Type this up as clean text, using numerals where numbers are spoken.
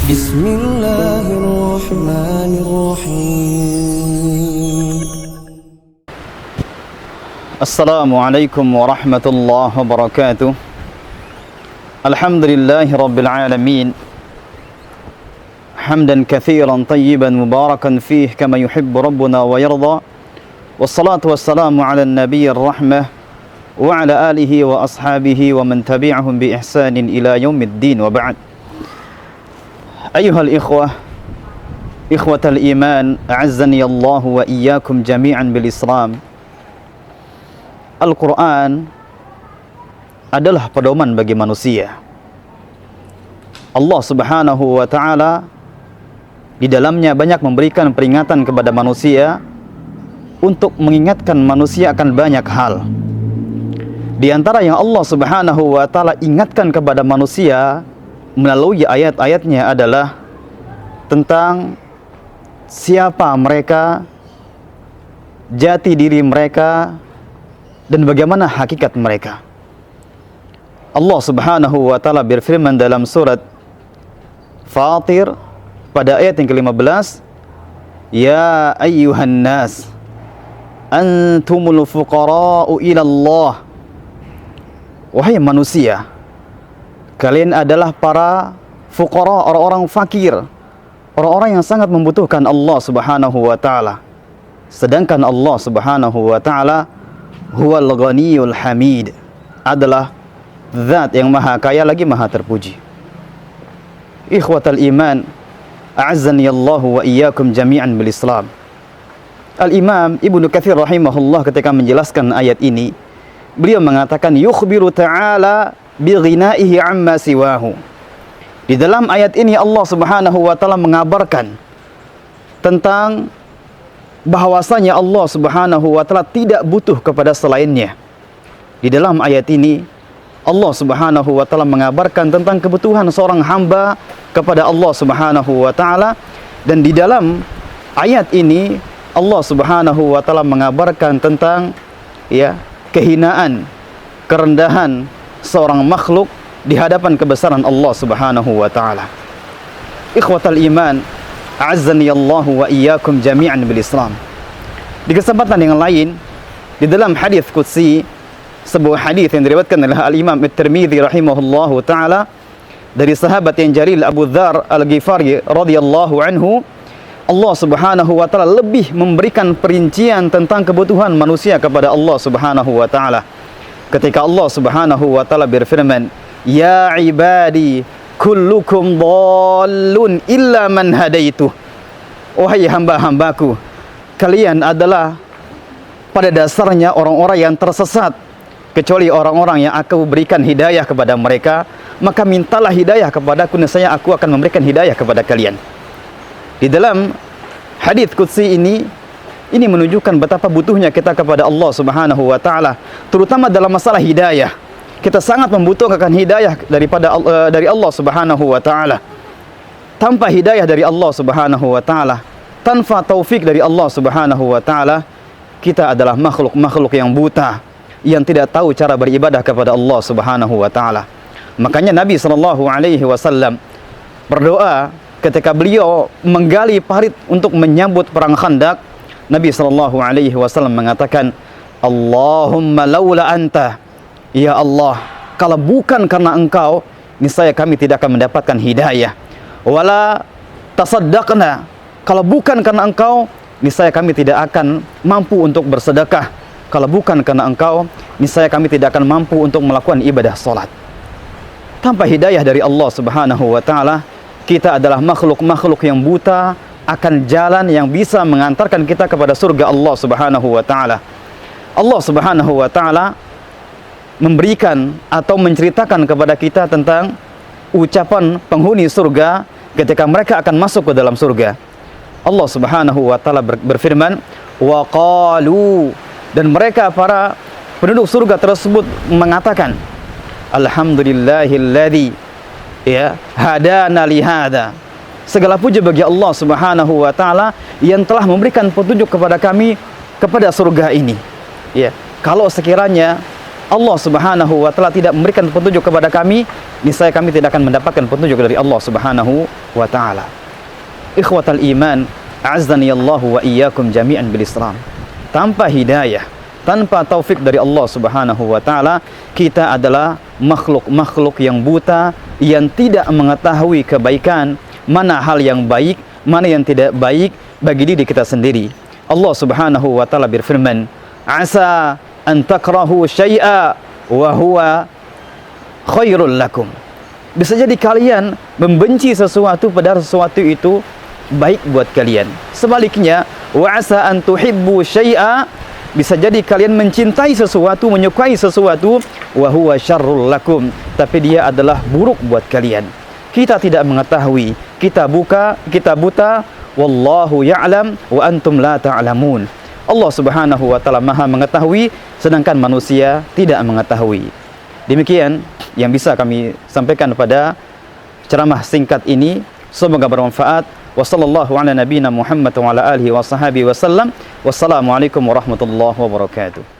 بسم الله الرحمن الرحيم. السلام عليكم ورحمة الله وبركاته. الحمد لله رب العالمين، حمدا كثيرا طيبا مباركا فيه كما يحب ربنا ويرضى، والصلاة والسلام على النبي الرحمة وعلى آله وأصحابه ومن تبعهم بإحسان إلى يوم الدين، وبعد. أيها الإخوة، إخوة الإيمان، أعزني الله وإياكم جميعا بالإسلام. Al-Quran adalah pedoman bagi manusia. Allah Subhanahu wa Ta'ala di dalamnya banyak memberikan peringatan kepada manusia untuk mengingatkan manusia akan banyak hal. Di antara yang Allah Subhanahu wa Ta'ala ingatkan kepada manusia melalui ayat-ayatnya adalah tentang siapa mereka, jati diri mereka, dan bagaimana hakikat mereka. Allah Subhanahu wa Ta'ala berfirman dalam surat Fatir pada ayat yang ke-15, Ya ayyuhan nas, antumul fuqara'u ila Allah. Wahai manusia, kalian adalah para fuqara, orang-orang fakir, orang-orang yang sangat membutuhkan Allah Subhanahu wa Ta'ala. Sedangkan Allah Subhanahu wa Ta'ala Huwal Ghaniyul Hamid, adalah zat yang maha kaya lagi maha terpuji. Ikhwatal iman, a'azzani Allah wa iyyakum jami'an bil Islam. Al-Imam Ibnu Katsir rahimahullah ketika menjelaskan ayat ini, beliau mengatakan yukhbiru ta'ala bi ghina'ihi amma siwahu. Di dalam ayat ini Allah Subhanahu wa Ta'ala mengabarkan tentang bahwasanya Allah Subhanahu wa Ta'ala tidak butuh kepada selainnya. Di dalam ayat ini Allah Subhanahu wa Ta'ala mengabarkan tentang kebutuhan seorang hamba kepada Allah Subhanahu wa Ta'ala, dan di dalam ayat ini Allah Subhanahu wa Ta'ala mengabarkan tentang kehinaan, kerendahan seorang makhluk di hadapan kebesaran Allah Subhanahu wa Ta'ala. Ikhwatal iman, a'azzani Allah wa iyyakum jami'an bil Islam. Di kesempatan yang lain, di dalam hadis qudsi, sebuah hadis yang diriwayatkan oleh Al-Imam At-Tirmidzi rahimahullahu taala dari sahabat yang jalil Abu Dzar Al-Ghifari radhiyallahu anhu, Allah Subhanahu wa Ta'ala lebih memberikan perincian tentang kebutuhan manusia kepada Allah Subhanahu wa Ta'ala. Ketika Allah Subhanahu wa Ta'ala berfirman, Ya ibadi kullukum dhallun illa man hadaitu. Wahai hamba-hambaku, kalian adalah pada dasarnya orang-orang yang tersesat, kecuali orang-orang yang aku berikan hidayah kepada mereka. Maka mintalah hidayah kepadaku, nescaya aku akan memberikan hidayah kepada kalian. Di dalam hadis qudsi ini menunjukkan betapa butuhnya kita kepada Allah Subhanahu wa Ta'ala, terutama dalam masalah hidayah. Kita sangat membutuhkan hidayah dari Allah Subhanahu wa Ta'ala. Tanpa hidayah dari Allah Subhanahu wa Ta'ala, tanpa taufik dari Allah Subhanahu wa Ta'ala, kita adalah makhluk-makhluk yang buta, yang tidak tahu cara beribadah kepada Allah Subhanahu wa Ta'ala. Makanya Nabi SAW berdoa ketika beliau menggali parit untuk menyambut perang Khandaq. Nabi SAW mengatakan, Allahumma laula anta, ya Allah, kalau bukan karena engkau, niscaya kami tidak akan mendapatkan hidayah. Wala tasaddaqna, kalau bukan karena engkau, niscaya kami tidak akan mampu untuk bersedekah. Kalau bukan karena engkau, niscaya kami tidak akan mampu untuk melakukan ibadah salat. Tanpa hidayah dari Allah Subhanahu wa Ta'ala, kita adalah makhluk-makhluk yang buta akan jalan yang bisa mengantarkan kita kepada surga Allah Subhanahu wa Ta'ala. Allah Subhanahu wa Ta'ala memberikan atau menceritakan kepada kita tentang ucapan penghuni surga ketika mereka akan masuk ke dalam surga. Allah Subhanahu wa Ta'ala berfirman, wa qalu, dan mereka para penduduk surga tersebut mengatakan, Alhamdulillahilladzi hadana lihada. Segala puji bagi Allah Subhanahu wa Ta'ala yang telah memberikan petunjuk kepada kami kepada surga ini. Kalau sekiranya Allah Subhanahu wa Ta'ala tidak memberikan petunjuk kepada kami, niscaya kami tidak akan mendapatkan petunjuk dari Allah Subhanahu wa ta'ala. Ikhwatal iman, a'azzani Allah wa iyyakum jami'an bil Islam. Tanpa hidayah, tanpa taufik dari Allah Subhanahu wa ta'ala, kita adalah makhluk-makhluk yang buta, yang tidak mengetahui kebaikan, mana hal yang baik, mana yang tidak baik bagi diri kita sendiri. Allah Subhanahu wa ta'ala berfirman, asa an takrahu syai'a wa huwa khairul lakum. Bisa jadi kalian membenci sesuatu padahal sesuatu itu baik buat kalian. Sebaliknya, wa asa an tuhibbu syai'a, bisa jadi kalian mencintai sesuatu, menyukai sesuatu, wa huwa syarrul lakum, tapi dia adalah buruk buat kalian. Kita tidak mengetahui, kita buta, wallahu ya'lam wa antum la ta'lamun. Allah Subhanahu wa ta'ala Maha mengetahui, sedangkan manusia tidak mengetahui. Demikian yang bisa kami sampaikan pada ceramah singkat ini. Semoga bermanfaat. Wassallallahu ala nabiyina Muhammad wa ala alihi wa sahbihi wasallam. Wassalamualaikum warahmatullahi wabarakatuh.